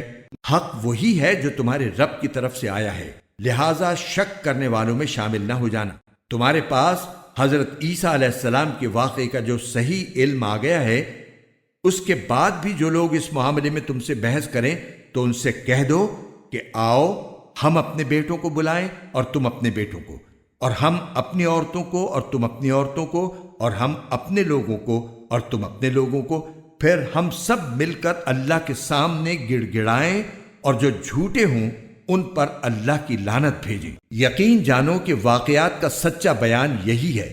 حق وہی ہے جو تمہارے رب کی طرف سے آیا ہے، لہٰذا شک کرنے والوں میں شامل نہ ہو جانا۔ تمہارے پاس حضرت عیسیٰ علیہ السلام کے واقعے کا جو صحیح علم آ گیا ہے، اس کے بعد بھی جو لوگ اس معاملے میں تم سے بحث کریں تو ان سے کہہ دو کہ آؤ ہم اپنے بیٹوں کو بلائیں اور تم اپنے بیٹوں کو، اور ہم اپنی عورتوں کو اور تم اپنی عورتوں کو، اور ہم اپنے لوگوں کو اور تم اپنے لوگوں کو، پھر ہم سب مل کر اللہ کے سامنے گڑ گڑائیں، اور جو جھوٹے ہوں ان پر اللہ کی لعنت بھیجیں۔ یقین جانو کہ واقعات کا سچا بیان یہی ہے،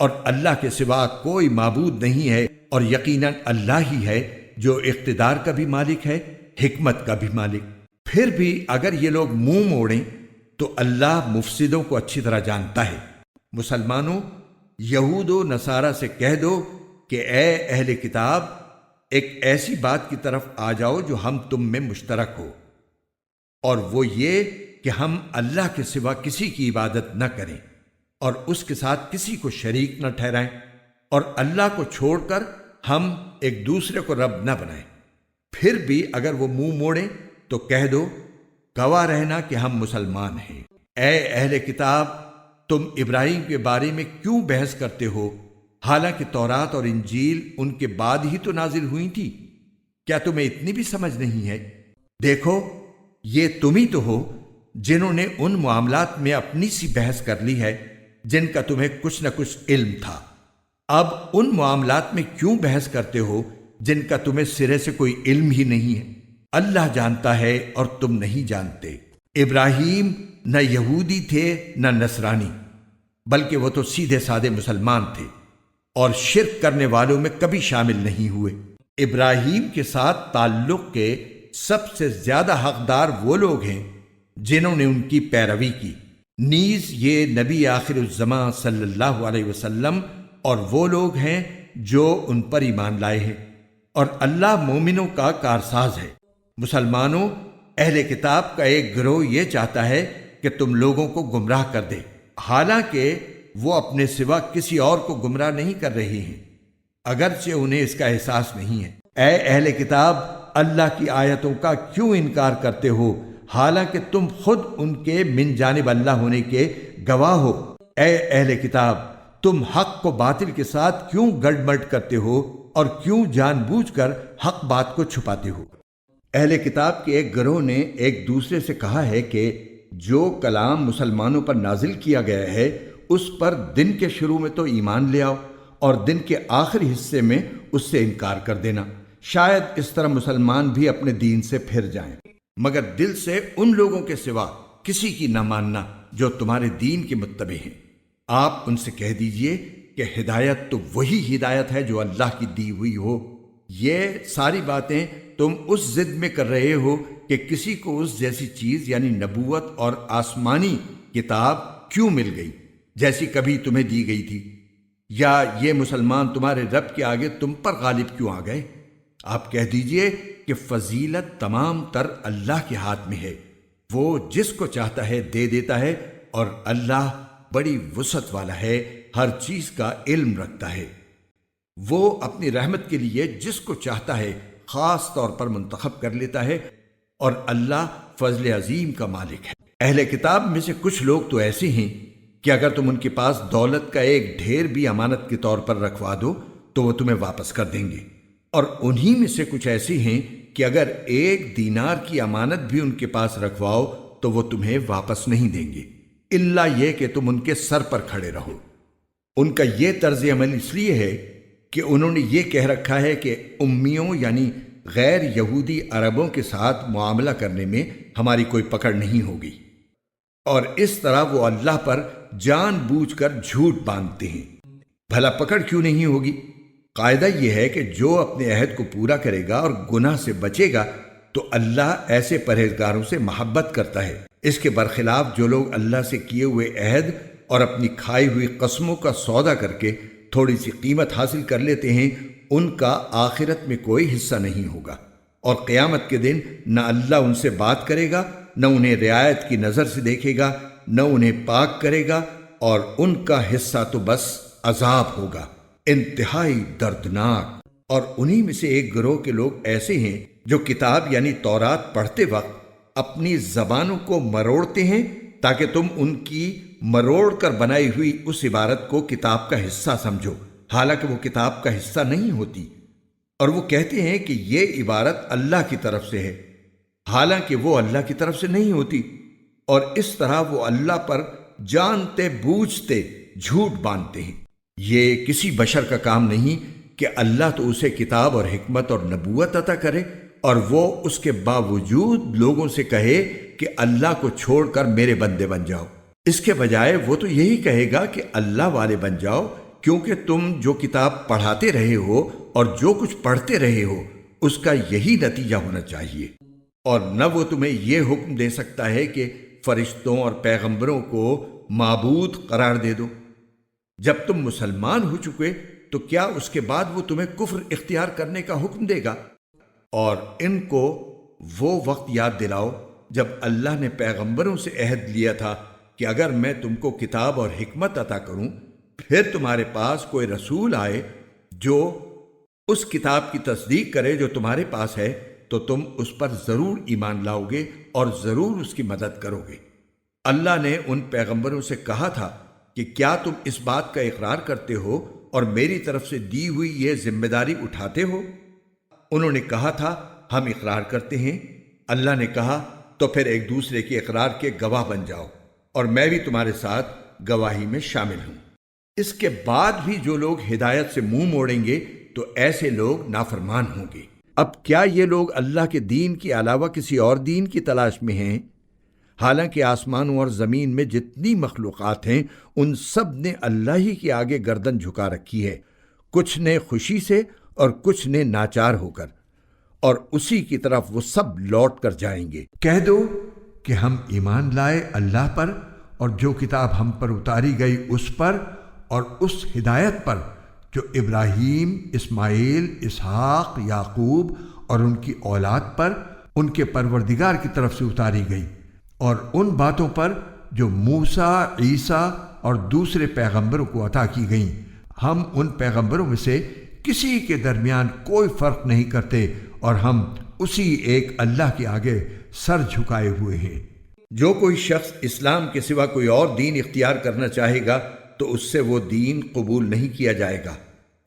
اور اللہ کے سوا کوئی معبود نہیں ہے، اور یقیناً اللہ ہی ہے جو اقتدار کا بھی مالک ہے، حکمت کا بھی مالک۔ پھر بھی اگر یہ لوگ منہ موڑیں تو اللہ مفسدوں کو اچھی طرح جانتا ہے۔ مسلمانوں، یہود و نصارہ سے کہہ دو کہ اے اہل کتاب، ایک ایسی بات کی طرف آ جاؤ جو ہم تم میں مشترک ہو، اور وہ یہ کہ ہم اللہ کے سوا کسی کی عبادت نہ کریں اور اس کے ساتھ کسی کو شریک نہ ٹھہرائیں، اور اللہ کو چھوڑ کر ہم ایک دوسرے کو رب نہ بنائیں۔ پھر بھی اگر وہ منہ موڑیں تو کہہ دو، گواہ رہنا کہ ہم مسلمان ہیں۔ اے اہل کتاب، تم ابراہیم کے بارے میں کیوں بحث کرتے ہو، حالانکہ تورات اور انجیل ان کے بعد ہی تو نازل ہوئی تھی؟ کیا تمہیں اتنی بھی سمجھ نہیں ہے؟ دیکھو، یہ تم ہی تو ہو جنہوں نے ان معاملات میں اپنی سی بحث کر لی ہے جن کا تمہیں کچھ نہ کچھ علم تھا۔ اب ان معاملات میں کیوں بحث کرتے ہو جن کا تمہیں سرے سے کوئی علم ہی نہیں ہے؟ اللہ جانتا ہے اور تم نہیں جانتے۔ ابراہیم نہ یہودی تھے نہ نصرانی، بلکہ وہ تو سیدھے سادے مسلمان تھے، اور شرک کرنے والوں میں کبھی شامل نہیں ہوئے۔ ابراہیم کے ساتھ تعلق کے سب سے زیادہ حقدار وہ لوگ ہیں جنہوں نے ان کی پیروی کی، نیز یہ نبی آخر الزماں صلی اللہ علیہ وسلم اور وہ لوگ ہیں جو ان پر ایمان لائے ہیں، اور اللہ مومنوں کا کارساز ہے۔ مسلمانوں، اہل کتاب کا ایک گروہ یہ چاہتا ہے کہ تم لوگوں کو گمراہ کر دے، حالانکہ وہ اپنے سوا کسی اور کو گمراہ نہیں کر رہے ہیں، اگرچہ انہیں اس کا احساس نہیں ہے۔ اے اہل کتاب، اللہ کی آیتوں کا کیوں انکار کرتے ہو حالانکہ تم خود ان کے من جانب اللہ ہونے کے گواہ ہو؟ اے اہل کتاب، تم حق کو باطل کے ساتھ کیوں گڑبڑ کرتے ہو اور کیوں جان بوجھ کر حق بات کو چھپاتے ہو؟ اہل کتاب کے ایک گروہ نے ایک دوسرے سے کہا ہے کہ جو کلام مسلمانوں پر نازل کیا گیا ہے اس پر دن کے شروع میں تو ایمان لے آؤ اور دن کے آخری حصے میں اس سے انکار کر دینا، شاید اس طرح مسلمان بھی اپنے دین سے پھر جائیں، مگر دل سے ان لوگوں کے سوا کسی کی نہ ماننا جو تمہارے دین کے متبع ہیں۔ آپ ان سے کہہ دیجئے کہ ہدایت تو وہی ہدایت ہے جو اللہ کی دی ہوئی ہو۔ یہ ساری باتیں تم اس ضد میں کر رہے ہو کہ کسی کو اس جیسی چیز یعنی نبوت اور آسمانی کتاب کیوں مل گئی جیسی کبھی تمہیں دی گئی تھی، یا یہ مسلمان تمہارے رب کے آگے تم پر غالب کیوں آ گئے؟ آپ کہہ دیجئے کہ فضیلت تمام تر اللہ کے ہاتھ میں ہے، وہ جس کو چاہتا ہے دے دیتا ہے، اور اللہ بڑی وسعت والا ہے، ہر چیز کا علم رکھتا ہے۔ وہ اپنی رحمت کے لیے جس کو چاہتا ہے خاص طور پر منتخب کر لیتا ہے، اور اللہ فضل عظیم کا مالک ہے۔ اہل کتاب میں سے کچھ لوگ تو ایسے ہیں کہ اگر تم ان کے پاس دولت کا ایک ڈھیر بھی امانت کے طور پر رکھوا دو تو وہ تمہیں واپس کر دیں گے، اور انہی میں سے کچھ ایسی ہیں کہ اگر ایک دینار کی امانت بھی ان کے پاس رکھواؤ تو وہ تمہیں واپس نہیں دیں گے، الا یہ کہ تم ان کے سر پر کھڑے رہو۔ ان کا یہ طرز عمل اس لیے ہے کہ انہوں نے یہ کہہ رکھا ہے کہ امیوں یعنی غیر یہودی عربوں کے ساتھ معاملہ کرنے میں ہماری کوئی پکڑ نہیں ہوگی، اور اس طرح وہ اللہ پر جان بوجھ کر جھوٹ باندھتے ہیں۔ بھلا پکڑ کیوں نہیں ہوگی؟ قاعدہ یہ ہے کہ جو اپنے عہد کو پورا کرے گا اور گناہ سے بچے گا تو اللہ ایسے پرہیزگاروں سے محبت کرتا ہے۔ اس کے برخلاف جو لوگ اللہ سے کیے ہوئے عہد اور اپنی کھائی ہوئی قسموں کا سودا کر کے تھوڑی سی قیمت حاصل کر لیتے ہیں، ان کا آخرت میں کوئی حصہ نہیں ہوگا، اور قیامت کے دن نہ اللہ ان سے بات کرے گا، نہ انہیں رعایت کی نظر سے دیکھے گا، نہ انہیں پاک کرے گا، اور ان کا حصہ تو بس عذاب ہوگا، انتہائی دردناک۔ اور انہی میں سے ایک گروہ کے لوگ ایسے ہیں جو کتاب یعنی تورات پڑھتے وقت اپنی زبانوں کو مروڑتے ہیں تاکہ تم ان کی مروڑ کر بنائی ہوئی اس عبارت کو کتاب کا حصہ سمجھو، حالانکہ وہ کتاب کا حصہ نہیں ہوتی، اور وہ کہتے ہیں کہ یہ عبارت اللہ کی طرف سے ہے، حالانکہ وہ اللہ کی طرف سے نہیں ہوتی، اور اس طرح وہ اللہ پر جانتے بوجھتے جھوٹ باندھتے ہیں۔ یہ کسی بشر کا کام نہیں کہ اللہ تو اسے کتاب اور حکمت اور نبوت عطا کرے اور وہ اس کے باوجود لوگوں سے کہے کہ اللہ کو چھوڑ کر میرے بندے بن جاؤ۔ اس کے بجائے وہ تو یہی کہے گا کہ اللہ والے بن جاؤ، کیونکہ تم جو کتاب پڑھاتے رہے ہو اور جو کچھ پڑھتے رہے ہو اس کا یہی نتیجہ ہونا چاہیے، اور نہ وہ تمہیں یہ حکم دے سکتا ہے کہ فرشتوں اور پیغمبروں کو معبود قرار دے دو۔ جب تم مسلمان ہو چکے تو کیا اس کے بعد وہ تمہیں کفر اختیار کرنے کا حکم دے گا؟ اور ان کو وہ وقت یاد دلاؤ جب اللہ نے پیغمبروں سے عہد لیا تھا کہ اگر میں تم کو کتاب اور حکمت عطا کروں، پھر تمہارے پاس کوئی رسول آئے جو اس کتاب کی تصدیق کرے جو تمہارے پاس ہے، تو تم اس پر ضرور ایمان لاؤ گے اور ضرور اس کی مدد کرو گے۔ اللہ نے ان پیغمبروں سے کہا تھا کہ کیا تم اس بات کا اقرار کرتے ہو اور میری طرف سے دی ہوئی یہ ذمہ داری اٹھاتے ہو؟ انہوں نے کہا تھا ہم اقرار کرتے ہیں۔ اللہ نے کہا تو پھر ایک دوسرے کے اقرار کے گواہ بن جاؤ، اور میں بھی تمہارے ساتھ گواہی میں شامل ہوں۔ اس کے بعد بھی جو لوگ ہدایت سے منہ موڑیں گے تو ایسے لوگ نافرمان ہوں گے۔ اب کیا یہ لوگ اللہ کے دین کے علاوہ کسی اور دین کی تلاش میں ہیں؟ حالانکہ آسمانوں اور زمین میں جتنی مخلوقات ہیں ان سب نے اللہ ہی کے آگے گردن جھکا رکھی ہے، کچھ نے خوشی سے اور کچھ نے ناچار ہو کر، اور اسی کی طرف وہ سب لوٹ کر جائیں گے۔ کہہ دو کہ ہم ایمان لائے اللہ پر اور جو کتاب ہم پر اتاری گئی اس پر اور اس ہدایت پر جو ابراہیم، اسماعیل، اسحاق، یعقوب اور ان کی اولاد پر ان کے پروردگار کی طرف سے اتاری گئی، اور ان باتوں پر جو موسیٰ، عیسیٰ اور دوسرے پیغمبروں کو عطا کی گئیں۔ ہم ان پیغمبروں میں سے کسی کے درمیان کوئی فرق نہیں کرتے، اور ہم اسی ایک اللہ کے آگے سر جھکائے ہوئے ہیں۔ جو کوئی شخص اسلام کے سوا کوئی اور دین اختیار کرنا چاہے گا تو اس سے وہ دین قبول نہیں کیا جائے گا،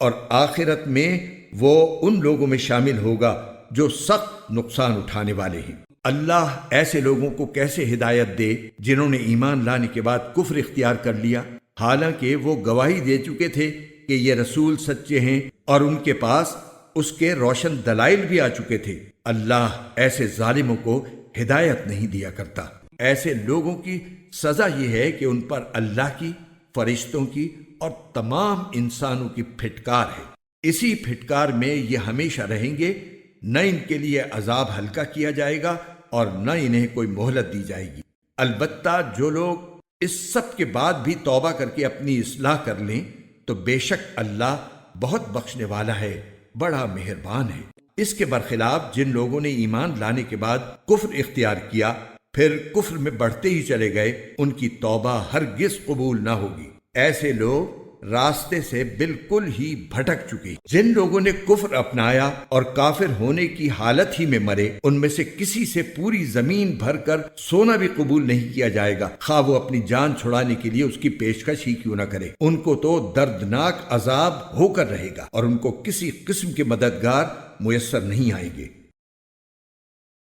اور آخرت میں وہ ان لوگوں میں شامل ہوگا جو سخت نقصان اٹھانے والے ہیں۔ اللہ ایسے لوگوں کو کیسے ہدایت دے جنہوں نے ایمان لانے کے بعد کفر اختیار کر لیا، حالانکہ وہ گواہی دے چکے تھے کہ یہ رسول سچے ہیں اور ان کے پاس اس کے روشن دلائل بھی آ چکے تھے۔ اللہ ایسے ظالموں کو ہدایت نہیں دیا کرتا۔ ایسے لوگوں کی سزا یہ ہے کہ ان پر اللہ کی، فرشتوں کی اور تمام انسانوں کی پھٹکار ہے۔ اسی پھٹکار میں یہ ہمیشہ رہیں گے، نہ ان کے لیے عذاب ہلکا کیا جائے گا اور نہ انہیں کوئی مہلت دی جائے گی۔ البتہ جو لوگ اس سب کے بعد بھی توبہ کر کے اپنی اصلاح کر لیں تو بے شک اللہ بہت بخشنے والا ہے، بڑا مہربان ہے۔ اس کے برخلاف جن لوگوں نے ایمان لانے کے بعد کفر اختیار کیا پھر کفر میں بڑھتے ہی چلے گئے، ان کی توبہ ہرگز قبول نہ ہوگی۔ ایسے لوگ راستے سے بالکل ہی بھٹک چکے۔ جن لوگوں نے کفر اپنایا اور کافر ہونے کی حالت ہی میں مرے، ان میں سے کسی سے پوری زمین بھر کر سونا بھی قبول نہیں کیا جائے گا، خواہ وہ اپنی جان چھڑانے کے لیے اس کی پیشکش ہی کیوں نہ کرے۔ ان کو تو دردناک عذاب ہو کر رہے گا اور ان کو کسی قسم کے مددگار میسر نہیں آئیں گے۔